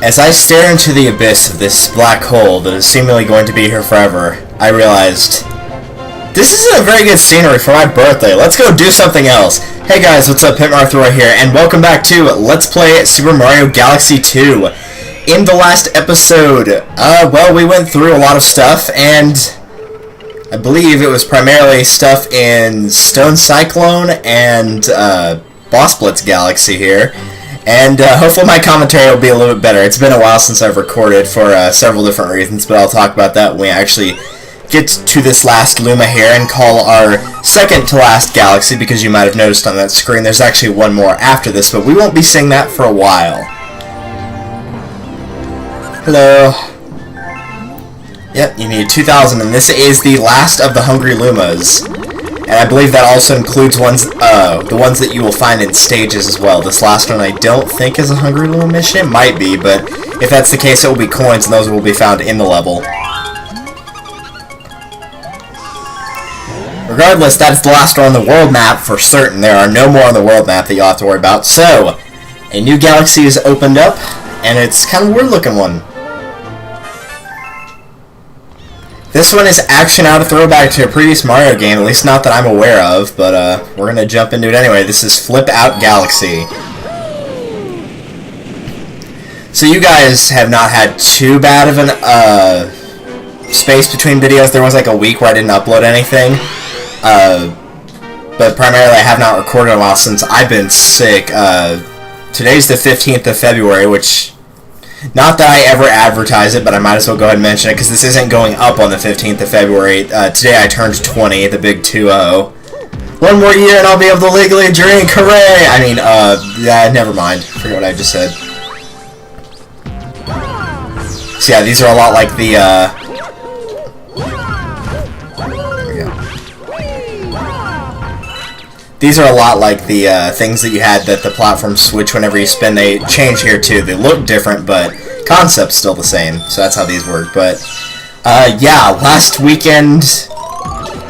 As I stare into the abyss of this black hole that is seemingly going to be here forever, I realized, this isn't a very good scenery for my birthday. Let's go do something else. Hey guys, what's up? Hitmarthroy here, and welcome back to Let's Play Super Mario Galaxy 2. In the last episode, well, we went through a lot of stuff, and I believe it was primarily stuff in Stone Cyclone and Boss Blitz Galaxy here. And hopefully my commentary will be a little bit better. It's been a while since I've recorded for several different reasons, but I'll talk about that when we actually get to this last Luma here and call our second to last galaxy, because you might have noticed on that screen there's actually one more after this, but we won't be seeing that for a while. Hello. Yep, you need 2,000, and this is the last of the Hungry Lumas. And I believe that also includes the ones that you will find in stages as well. This last one I don't think is a Hungry Luma mission. It might be, but if that's the case, it will be coins, and those will be found in the level. Regardless, that is the last one on the world map for certain. There are no more on the world map that you'll have to worry about. So, a new galaxy is opened up, and it's kind of a weird looking one. This one is actually not a throwback to a previous Mario game, at least not that I'm aware of, but we're going to jump into it anyway. This is Flipout Galaxy. So you guys have not had too bad of an space between videos. There was like a week where I didn't upload anything, but primarily I have not recorded in a while since I've been sick. Today's the 15th of February, which... not that I ever advertise it, but I might as well go ahead and mention it, because this isn't going up on the 15th of February. Today I turned 20, the big 2-0. One more year and I'll be able to legally drink, hooray! I mean, yeah, never mind. Forget what I just said. So yeah, these are a lot like the, there we go. These are a lot like the things that you had that the platforms switch whenever you spin. They change here too. They look different, but concept's still the same. So that's how these work. But yeah, last weekend,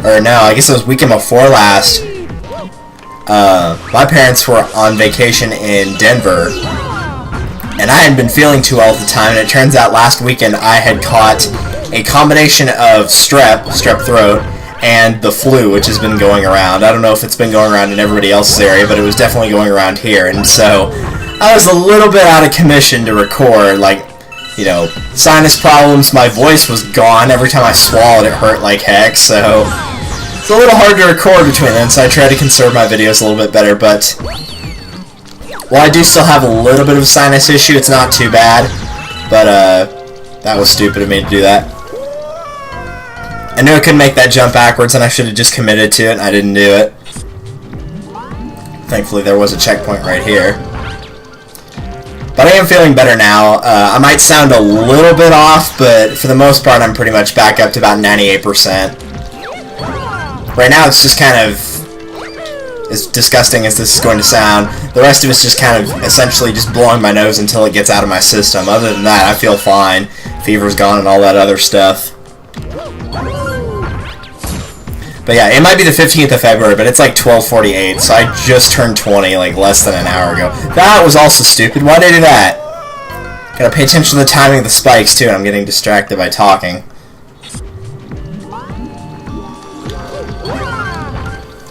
or no, I guess it was weekend before last. My parents were on vacation in Denver, and I hadn't been feeling too well at the time. And it turns out last weekend I had caught a combination of strep throat, and the flu, which has been going around. I don't know if it's been going around in everybody else's area, but it was definitely going around here, and so I was a little bit out of commission to record. Like, you know, sinus problems, my voice was gone. Every time I swallowed, it hurt like heck, so it's a little hard to record between them, so I try to conserve my videos a little bit better, but while I do still have a little bit of a sinus issue, it's not too bad, but that was stupid of me to do that. I knew I couldn't make that jump backwards, and I should have just committed to it, and I didn't do it. Thankfully, there was a checkpoint right here. But I am feeling better now. I might sound a little bit off, but for the most part, I'm pretty much back up to about 98%. Right now, it's just kind of, as disgusting as this is going to sound, the rest of it's just kind of essentially just blowing my nose until it gets out of my system. Other than that, I feel fine. Fever's gone and all that other stuff. But yeah, it might be the 15th of February, but it's like 12:48, so I just turned 20 like less than an hour ago. That was also stupid. Why did I do that? Gotta pay attention to the timing of the spikes too, and I'm getting distracted by talking.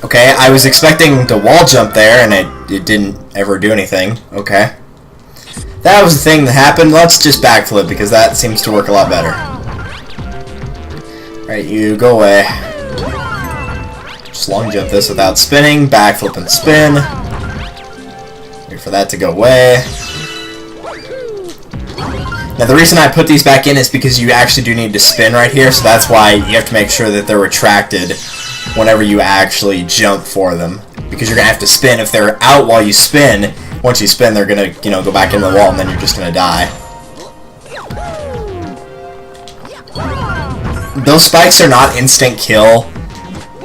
Okay, I was expecting to wall jump there, and it didn't ever do anything. Okay. That was the thing that happened. Let's just backflip, because that seems to work a lot better. Right, you go away. Just long jump this without spinning, backflip and spin. Wait for that to go away. Now the reason I put these back in is because you actually do need to spin right here, so that's why you have to make sure that they're retracted whenever you actually jump for them. Because you're going to have to spin. If they're out while you spin, once you spin they're going to, you know, go back into the wall, and then you're just going to die. Those spikes are not instant kill.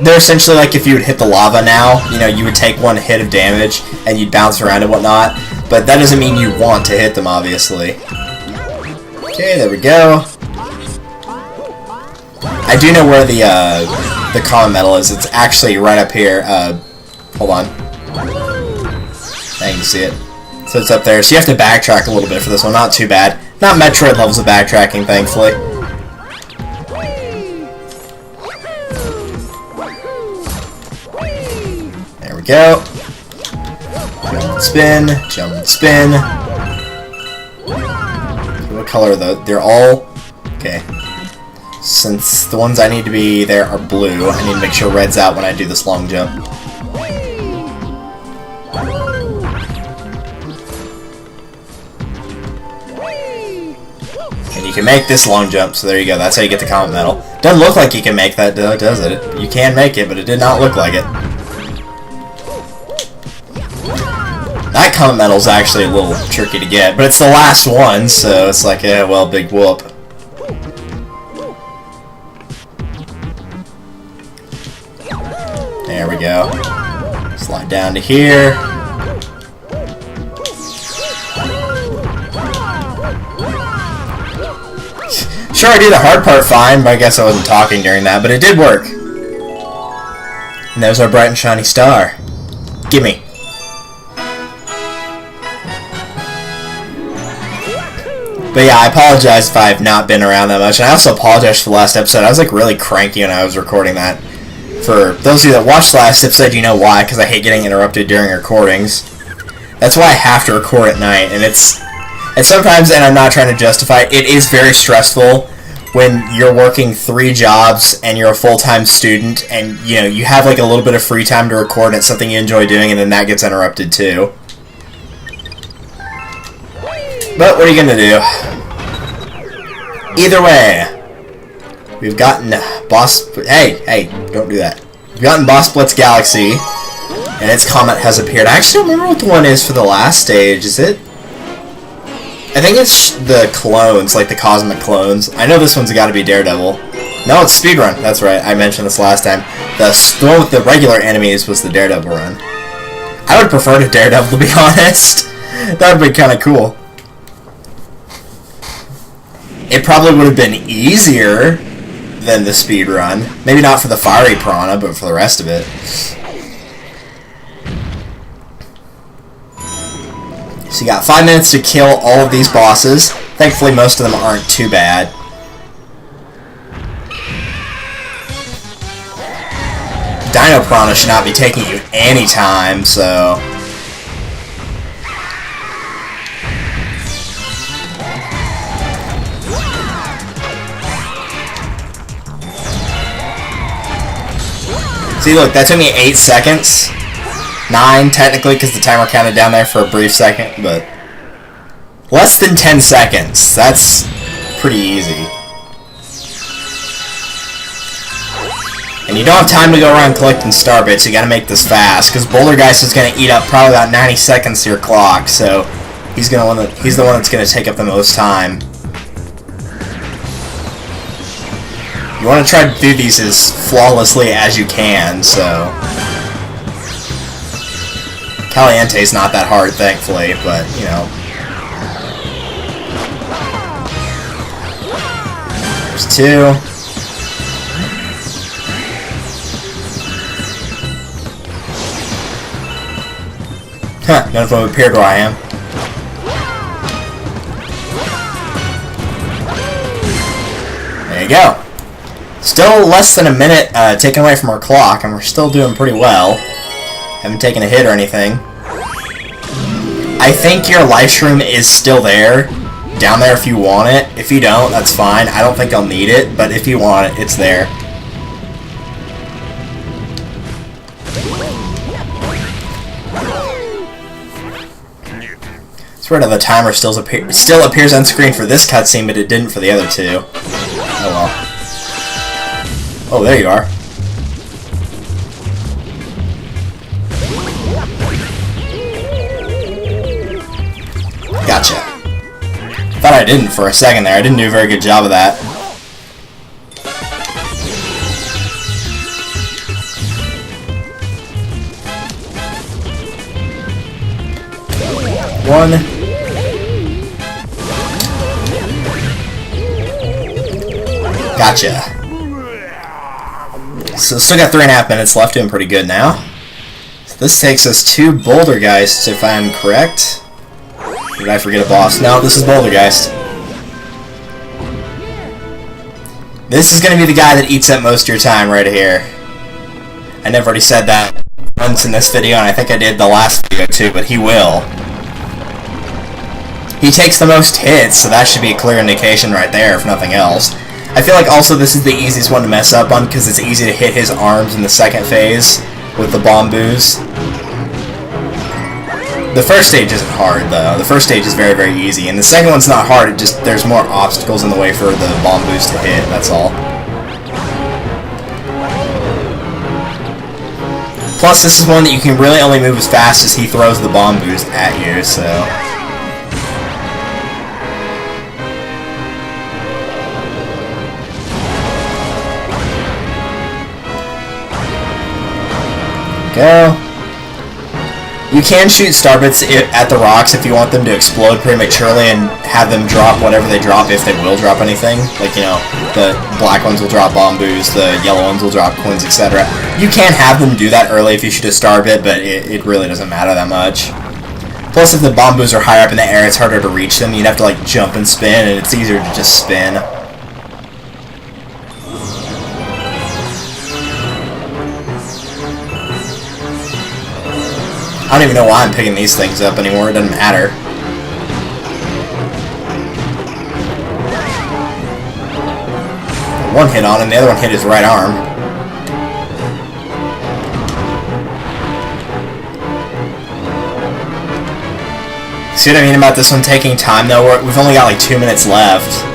They're essentially like if you would hit the lava now, you know, you would take one hit of damage and you'd bounce around and whatnot, but that doesn't mean you want to hit them, obviously. Okay, there we go. I do know where the common metal is. It's actually right up here. Hold on. Now you can see it. So it's up there. So you have to backtrack a little bit for this one. Not too bad. Not Metroid levels of backtracking, thankfully. There we go. Jump and spin. Jump and spin. What color are those? They're all... Okay. Since the ones I need to be there are blue, I need to make sure red's out when I do this long jump. And you can make this long jump, so there you go. That's how you get the Comet Medal. Doesn't look like you can make that, does it? You can make it, but it did not look like it. That Comet Medal's actually a little tricky to get, but it's the last one, so it's like, yeah, well, big whoop. There we go. Slide down to here. Sure, I did the hard part fine, but I guess I wasn't talking during that, but it did work. And there's our bright and shiny star. Gimme. But yeah, I apologize if I have not been around that much, and I also apologize for the last episode. I was like really cranky when I was recording that. For those of you that watched the last episode, you know why, because I hate getting interrupted during recordings. That's why I have to record at night, and sometimes, and I'm not trying to justify it, it is very stressful when you're working 3 jobs and you're a full-time student, and you know you have like a little bit of free time to record, and it's something you enjoy doing, and then that gets interrupted too. But what are you gonna do? Either way, we've gotten Boss... Hey, don't do that. We've gotten Boss Blitz Galaxy, and its comet has appeared. I actually don't remember what the one is for the last stage. Is it? I think it's the clones, like the cosmic clones. I know this one's got to be Daredevil. No, it's Speedrun. That's right. I mentioned this last time. The one with the regular enemies was the Daredevil run. I would prefer to Daredevil, to be honest. That would be kind of cool. It probably would have been easier than the speed run. Maybe not for the fiery piranha, but for the rest of it. So you got 5 minutes to kill all of these bosses. Thankfully, most of them aren't too bad. Dino Piranha should not be taking you any time, so... See, look, that took me 8 seconds. 9, technically, because the timer counted down there for a brief second, but... Less than 10 seconds. That's pretty easy. And you don't have time to go around collecting star bits, you gotta make this fast, because Bouldergeist is gonna eat up probably about 90 seconds to your clock, so... He's the one that's gonna take up the most time. You want to try to do these as flawlessly as you can, so... Caliente's not that hard, thankfully, but, you know... There's 2. Huh, none of them appeared where I am. There you go. Still less than a minute taken away from our clock, and we're still doing pretty well. Haven't taken a hit or anything. I think your life stream is still there, down there if you want it. If you don't, that's fine. I don't think I'll need it, but if you want it, it's there. It's weird how the timer still appears on screen for this cutscene, but it didn't for the other 2. Oh well. Oh, there you are. Gotcha. Thought I didn't for a second there. I didn't do a very good job of that. One. Gotcha. So still got 3.5 minutes left, doing pretty good now. So this takes us to Bouldergeist, if I'm correct. Did I forget a boss? No, this is Bouldergeist. This is going to be the guy that eats up most of your time right here. I never already said that once in this video, and I think I did the last video too, but he will. He takes the most hits, so that should be a clear indication right there, if nothing else. I feel like also this is the easiest one to mess up on, because it's easy to hit his arms in the second phase with the Bomboos. The first stage isn't hard, though. The first stage is very, very easy, and the second one's not hard, it just there's more obstacles in the way for the Bomboos to hit, that's all. Plus, this is one that you can really only move as fast as he throws the Bomboos at you, so... Go. You can shoot starbits at the rocks if you want them to explode prematurely and have them drop whatever they drop, if they will drop anything. Like, you know, the black ones will drop Bomboos, the yellow ones will drop coins, etc. You can have them do that early if you shoot a starbit, but it really doesn't matter that much. Plus, if the Bomboos are higher up in the air, it's harder to reach them. You'd have to, like, jump and spin, and it's easier to just spin. I don't even know why I'm picking these things up anymore, it doesn't matter. One hit on him, the other one hit his right arm. See what I mean about this one taking time though? We've only got like 2 minutes left.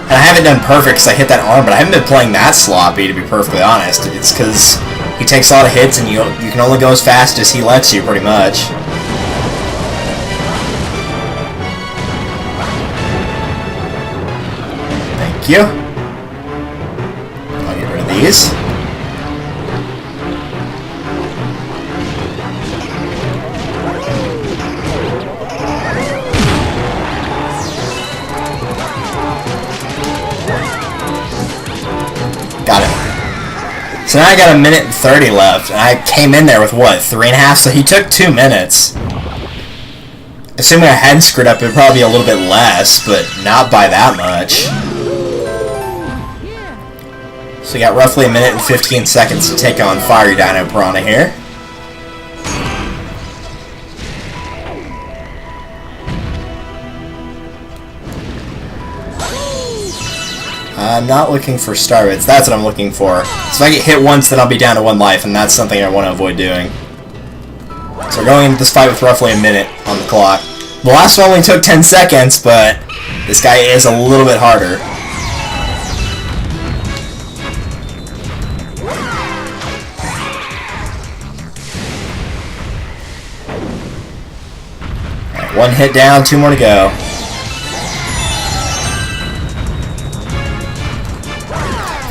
And I haven't done perfect because I hit that arm, but I haven't been playing that sloppy, to be perfectly honest. It's because he takes a lot of hits, and you can only go as fast as he lets you, pretty much. Thank you. I'll get rid of these. Got it. So now I got 1 minute and 30 left, and I came in there with, what, 3.5? So he took 2 minutes. Assuming I hadn't screwed up, it would probably be a little bit less, but not by that much. So we got roughly 1 minute and 15 seconds to take on Fiery Dino Piranha here. I'm not looking for starbits, that's what I'm looking for. So if I get hit once, then I'll be down to 1 life, and that's something I want to avoid doing. So we're going into this fight with roughly 1 minute on the clock. The last one only took 10 seconds, but this guy is a little bit harder. Alright, 1 hit down, 2 more to go.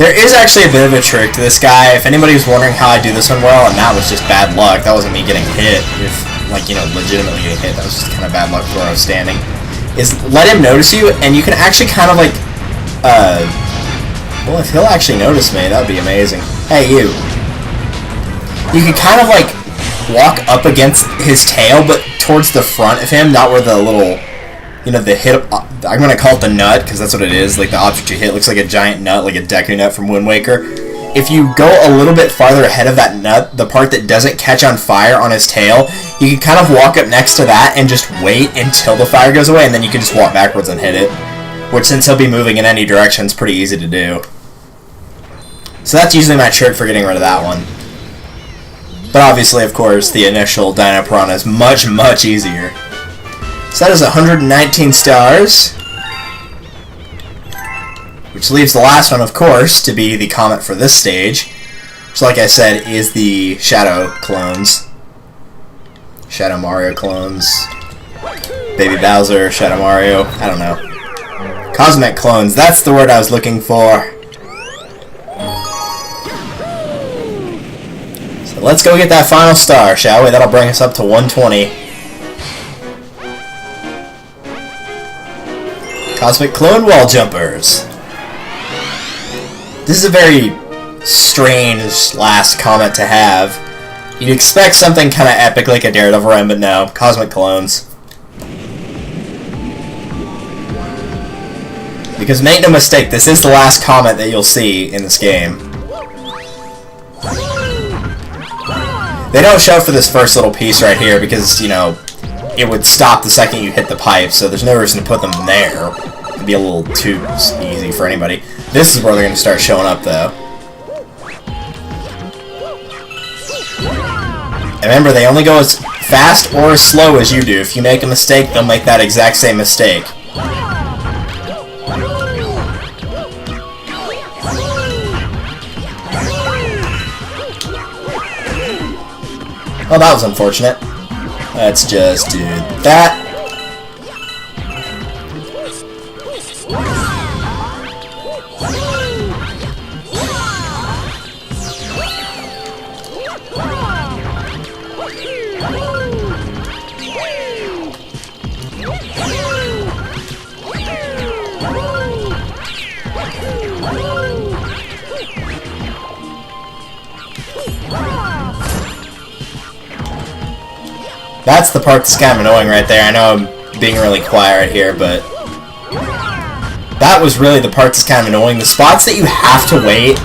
There is actually a bit of a trick to this guy. If anybody was wondering how I do this one well, and that was just bad luck, that wasn't me getting hit, if, like, you know, legitimately getting hit, that was just kind of bad luck where I was standing, is let him notice you, and you can actually kind of, like, well, if he'll actually notice me, that would be amazing. Hey, you. You can kind of, like, walk up against his tail, but towards the front of him, not where the little... You know, the hit, I'm going to call it the nut, because that's what it is. Like, the object you hit looks like a giant nut, like a Deku nut from Wind Waker. If you go a little bit farther ahead of that nut, the part that doesn't catch on fire on his tail, you can kind of walk up next to that and just wait until the fire goes away, and then you can just walk backwards and hit it. Which, since he'll be moving in any direction, is pretty easy to do. So that's usually my trick for getting rid of that one. But obviously, of course, the initial Dino Piranha is much, much easier. So that is 119 stars. Which leaves the last one, of course, to be the comet for this stage. Which, like I said, is the Shadow clones. Shadow Mario clones. Baby Bowser, Shadow Mario, I don't know. Cosmic clones, that's the word I was looking for. So let's go get that final star, shall we? That'll bring us up to 120. Cosmic Clone Wall Jumpers. This is a very strange last comet to have. You'd expect something kind of epic like a Daredevil run, but no. Cosmic Clones. Because make no mistake, this is the last comet that you'll see in this game. They don't show for this first little piece right here because, you know, it would stop the second you hit the pipe, so there's no reason to put them there. It'd be a little too easy for anybody. This is where they're going to start showing up, though. And remember, they only go as fast or as slow as you do. If you make a mistake, they'll make that exact same mistake. Well, that was unfortunate. Let's just do that. That's the part that's kind of annoying right there. I know I'm being really quiet right here, but that was really the part that's kind of annoying. The spots that you have to wait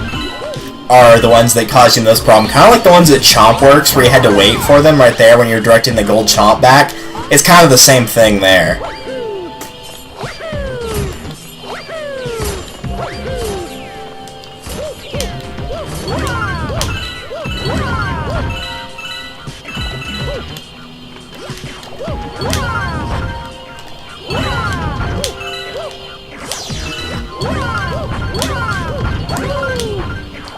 are the ones that cause you the most problem. Kind of like the ones at Chomp Works, where you had to wait for them right there when you're directing the gold Chomp back. It's kind of the same thing there.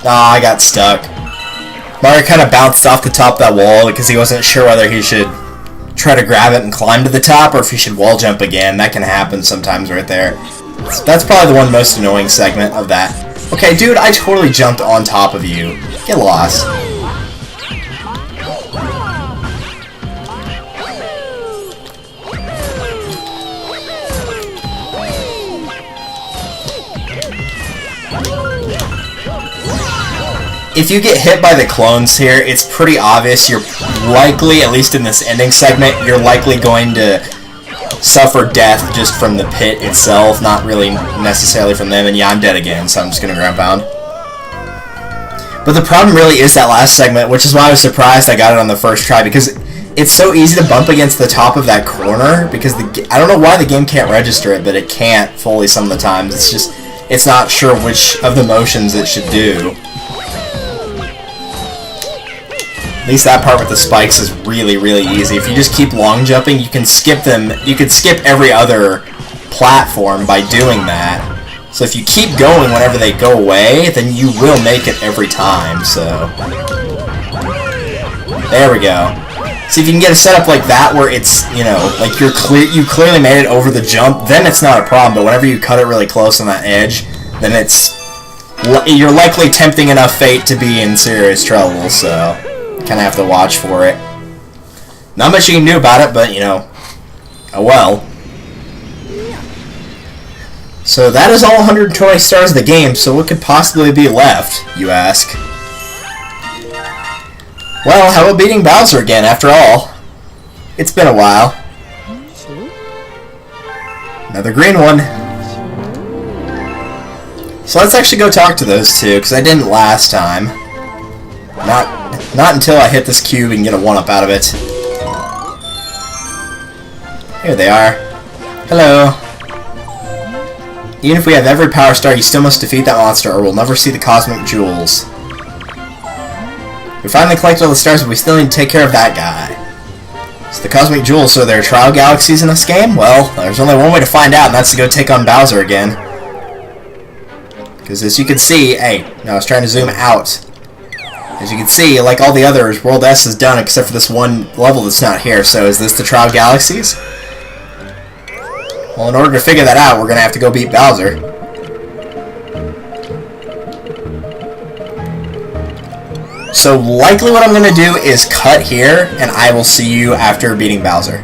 I got stuck. Mario kind of bounced off the top of that wall because he wasn't sure whether he should try to grab it and climb to the top or if he should wall jump again. That can happen sometimes right there. That's probably the one most annoying segment of that. Okay, dude, I totally jumped on top of you. Get lost. If you get hit by the clones here, it's pretty obvious you're likely, at least in this ending segment, you're likely going to suffer death just from the pit itself, not really necessarily from them. And yeah, I'm dead again, so I'm just going to ground pound. But the problem really is that last segment, which is why I was surprised I got it on the first try, because it's so easy to bump against the top of that corner, because I don't know why the game can't register it, but it can't fully some of the times. It's just, it's not sure which of the motions it should do. At least that part with the spikes is really, really easy. If you just keep long jumping, you can skip them. You can skip every other platform by doing that. So if you keep going whenever they go away, then you will make it every time. So there we go. See, if you can get a setup like that where it's, you know, like you clearly made it over the jump, then it's not a problem. But whenever you cut it really close on that edge, then you're likely tempting enough fate to be in serious trouble. So kind of have to watch for it. Not much you can do about it, but, you know, oh well. So that is all 120 stars of the game, so what could possibly be left, you ask? Well, how about beating Bowser again, after all? It's been a while. Another green one. So let's actually go talk to those two, because I didn't last time. Not until I hit this cube and get a 1-up out of it. Here they are. Hello. Even if we have every power star, you still must defeat that monster or we'll never see the cosmic jewels. We finally collected all the stars, but we still need to take care of that guy. So the cosmic jewels, so there are trial galaxies in this game? Well, there's only one way to find out, and that's to go take on Bowser again. Because as you can see, hey, no, I was trying to zoom out. As you can see, like all the others, World S is done except for this one level that's not here. So is this the Trial Galaxies? Well, in order to figure that out, we're going to have to go beat Bowser. So likely what I'm going to do is cut here, and I will see you after beating Bowser.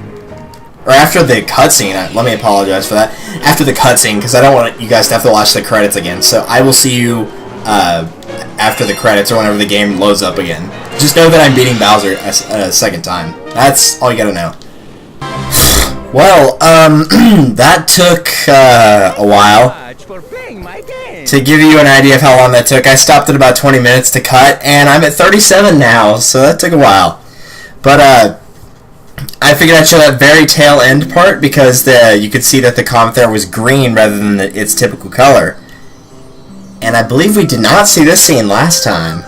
Or after the cutscene. Let me apologize for that. After the cutscene, because I don't want you guys to have to watch the credits again. So I will see you after the credits or whenever the game loads up again. Just know that I'm beating Bowser a second time. That's all you gotta know. Well, that took a while. To give you an idea of how long that took, I stopped at about 20 minutes to cut, and I'm at 37 now, so that took a while. But I figured I'd show that very tail end part because you could see that the comet there was green rather than its typical color. And I believe we did not see this scene last time.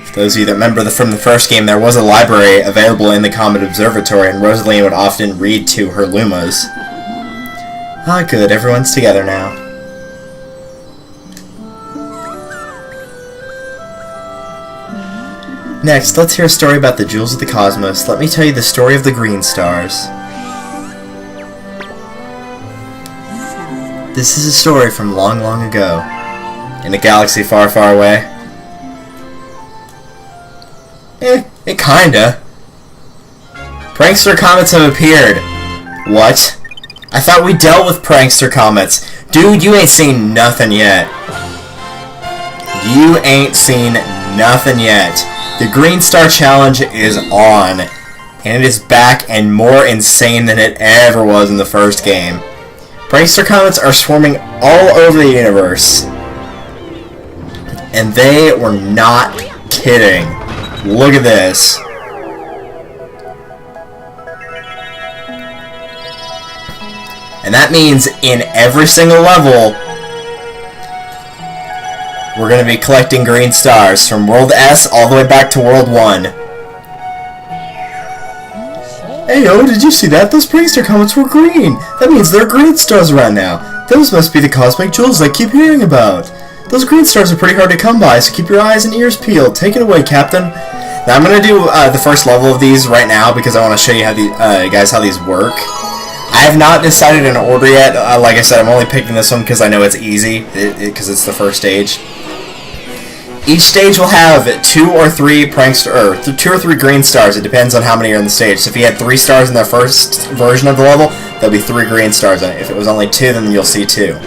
For those of you that remember from the first game, there was a library available in the Comet Observatory, and Rosaline would often read to her Lumas. Ah, good, everyone's together now. Next, let's hear a story about the Jewels of the Cosmos. Let me tell you the story of the Green Stars. This is a story from long, long ago, in a galaxy far, far away. It kinda. Prankster comets have appeared. What? I thought we dealt with prankster comets. Dude, you ain't seen nothing yet. You ain't seen nothing yet. The Green Star Challenge is on. And it is back and more insane than it ever was in the first game. Prankster comets are swarming all over the universe. And they were not kidding. Look at this. And that means in every single level, we're going to be collecting green stars from World S all the way back to World 1. Hey yo, did you see that? Those prankster comets were green. That means there are green stars around now. Those must be the cosmic jewels I keep hearing about. Those green stars are pretty hard to come by, so keep your eyes and ears peeled. Take it away, Captain. Now I'm going to do the first level of these right now because I want to show you how guys how these work. I have not decided an order yet. Like I said, I'm only picking this one because I know it's easy, because it's the first stage. Each stage will have 2 or 3 prankster, or 2 or 3 green stars. It depends on how many are in the stage. So if you had 3 stars in the first version of the level, there'll be 3 green stars in it. If it was only 2, then you'll see 2.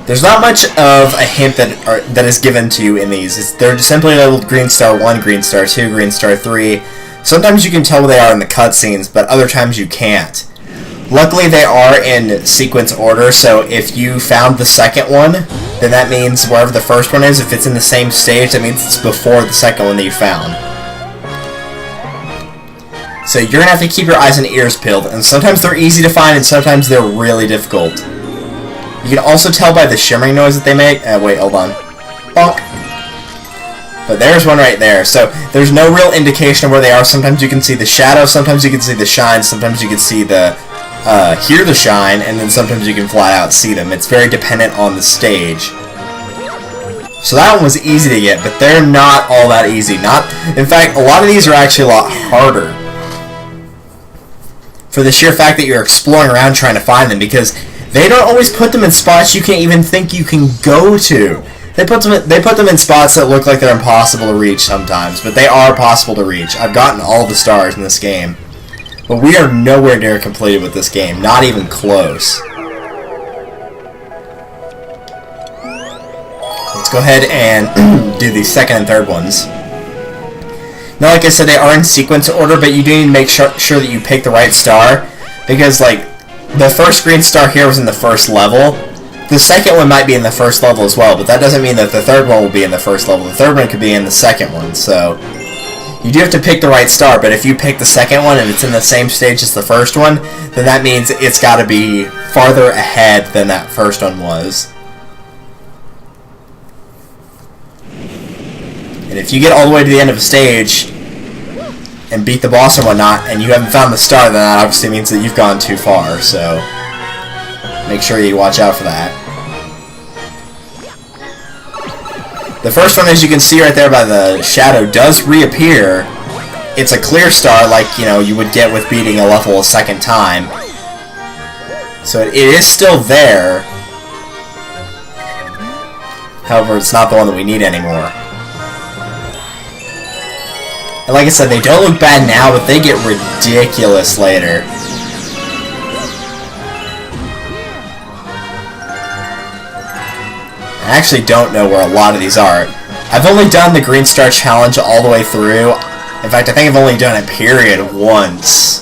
There's not much of a hint that is given to you in these. They're simply labeled Green Star 1, Green Star 2, Green Star 3. Sometimes you can tell where they are in the cutscenes, but other times you can't. Luckily, they are in sequence order, so if you found the second one, then that means wherever the first one is, if it's in the same stage, that means it's before the second one that you found. So you're going to have to keep your eyes and ears peeled, and sometimes they're easy to find, and sometimes they're really difficult. You can also tell by the shimmering noise that they make. Wait, hold on. Bonk. But there's one right there. So there's no real indication of where they are. Sometimes you can see the shadow, sometimes you can see the shine, sometimes you can see the hear the shine, and then sometimes you can flat out see them. It's very dependent on the stage. So that one was easy to get, but they're not all that easy. In fact, a lot of these are actually a lot harder. For the sheer fact that you're exploring around trying to find them, because they don't always put them in spots you can't even think you can go to. They put them in spots that look like they're impossible to reach sometimes, but they are possible to reach. I've gotten all the stars in this game, but we are nowhere near completed with this game, not even close. Let's go ahead and do the second and third ones. Now, like I said, they are in sequence order, but you do need to make sure that you pick the right star, because like the first green star here was in the first level. The second one might be in the first level as well, but that doesn't mean that the third one will be in the first level. The third one could be in the second one, so you do have to pick the right star, but if you pick the second one and it's in the same stage as the first one, then that means it's got to be farther ahead than that first one was. And if you get all the way to the end of a stage and beat the boss or whatnot, and you haven't found the star, then that obviously means that you've gone too far, so make sure you watch out for that. The first one, as you can see right there by the shadow, does reappear. It's a clear star like, you would get with beating a level a second time. So it is still there. However, it's not the one that we need anymore. And like I said, they don't look bad now, but they get ridiculous later. I actually don't know where a lot of these are. I've only done the green star challenge all the way through. In fact, I think I've only done it period once.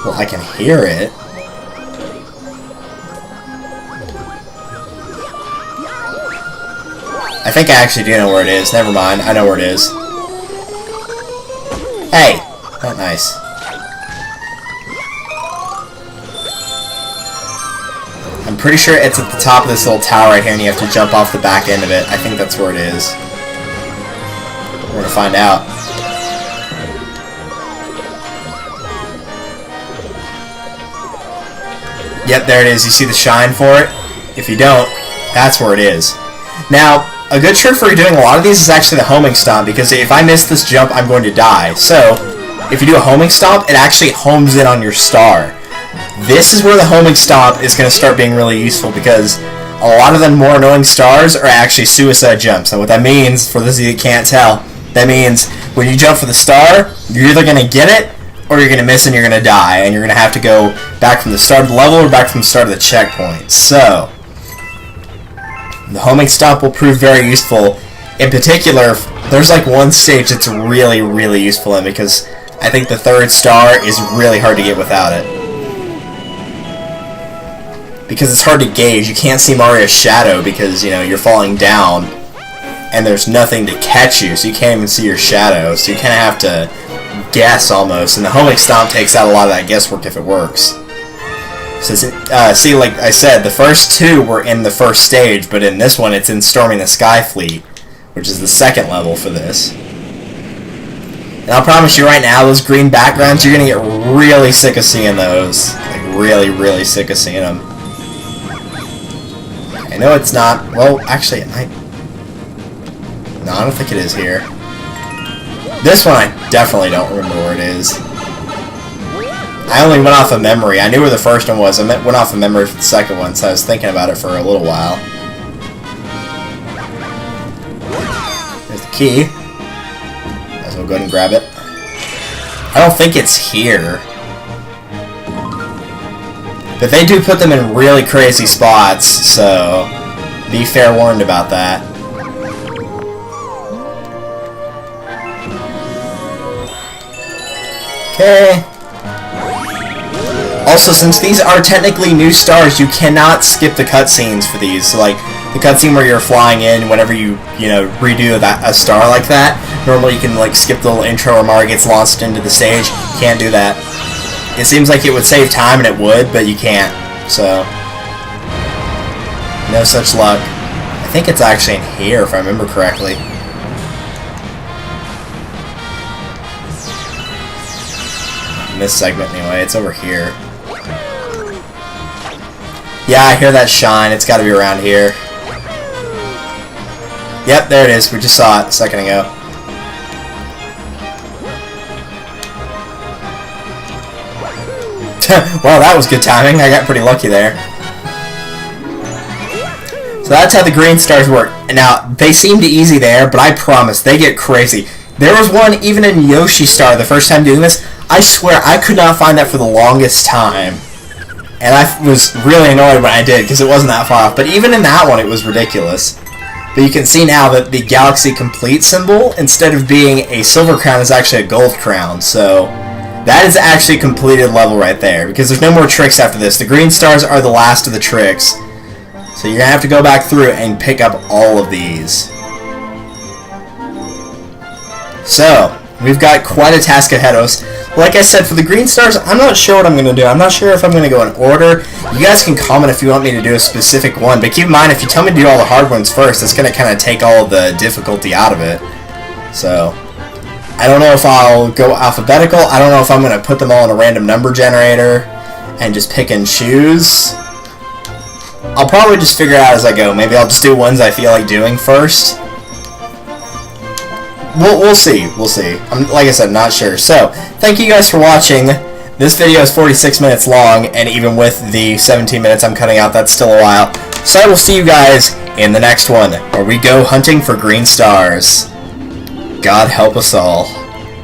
Well, I can hear it. I think I actually do know where it is. Never mind. I know where it is. Hey! Not nice. I'm pretty sure it's at the top of this little tower right here and you have to jump off the back end of it. I think that's where it is. We're gonna find out. Yep, there it is. You see the shine for it? If you don't, that's where it is. Now, a good trick for doing a lot of these is actually the homing stomp, because if I miss this jump, I'm going to die. So, if you do a homing stomp, it actually homes in on your star. This is where the homing stomp is going to start being really useful, because a lot of the more annoying stars are actually suicide jumps. And what that means, for those of you that can't tell, that means when you jump for the star, you're either going to get it, or you're going to miss and you're going to die. And you're going to have to go back from the start of the level or back from the start of the checkpoint. So, the homing stomp will prove very useful. In particular, there's like one stage that's really, really useful in, because I think the third star is really hard to get without it. Because it's hard to gauge. You can't see Mario's shadow because, you know, you're falling down and there's nothing to catch you, so you can't even see your shadow. So you kind of have to guess almost, and the homing stomp takes out a lot of that guesswork if it works. So, see, like I said, the first two were in the first stage, but in this one it's in Storming the Sky Fleet, which is the second level for this. And I'll promise you right now, those green backgrounds, you're going to get really sick of seeing those. Like, really, really sick of seeing them. I know it's not... Well, actually, it might... No, I don't think it is here. This one, I definitely don't remember where it is. I only went off of memory. I knew where the first one was. I went off of memory for the second one, so I was thinking about it for a little while. There's the key. Might as well go ahead and grab it. I don't think it's here. But they do put them in really crazy spots, so be fair warned about that. Okay. Also, since these are technically new stars, you cannot skip the cutscenes for these. So, like, the cutscene where you're flying in, whenever you redo a star like that, normally you can, like, skip the little intro where Mario gets launched into the stage. You can't do that. It seems like it would save time, and it would, but you can't. So, no such luck. I think it's actually in here, if I remember correctly. In this segment, anyway. It's over here. Yeah, I hear that shine. It's got to be around here. Yep, there it is. We just saw it a second ago. Well, that was good timing. I got pretty lucky there. So that's how the green stars work. And now, they seemed easy there, but I promise, they get crazy. There was one, even in Yoshi Star, the first time doing this, I swear, I could not find that for the longest time. And I was really annoyed when I did, because it wasn't that far off. But even in that one, it was ridiculous. But you can see now that the Galaxy Complete symbol, instead of being a silver crown, is actually a gold crown. So, that is actually a completed level right there, because there's no more tricks after this. The green stars are the last of the tricks. So you're going to have to go back through and pick up all of these. So, we've got quite a task ahead of us. Like I said, for the green stars, I'm not sure what I'm going to do. I'm not sure if I'm going to go in order. You guys can comment if you want me to do a specific one, but keep in mind, if you tell me to do all the hard ones first, it's going to kind of take all the difficulty out of it. So, I don't know if I'll go alphabetical. I don't know if I'm going to put them all in a random number generator and just pick and choose. I'll probably just figure it out as I go. Maybe I'll just do ones I feel like doing first. We'll see. We'll see. Like I said, not sure. So, thank you guys for watching. This video is 46 minutes long, and even with the 17 minutes I'm cutting out, that's still a while. So I will see you guys in the next one, where we go hunting for green stars. God help us all.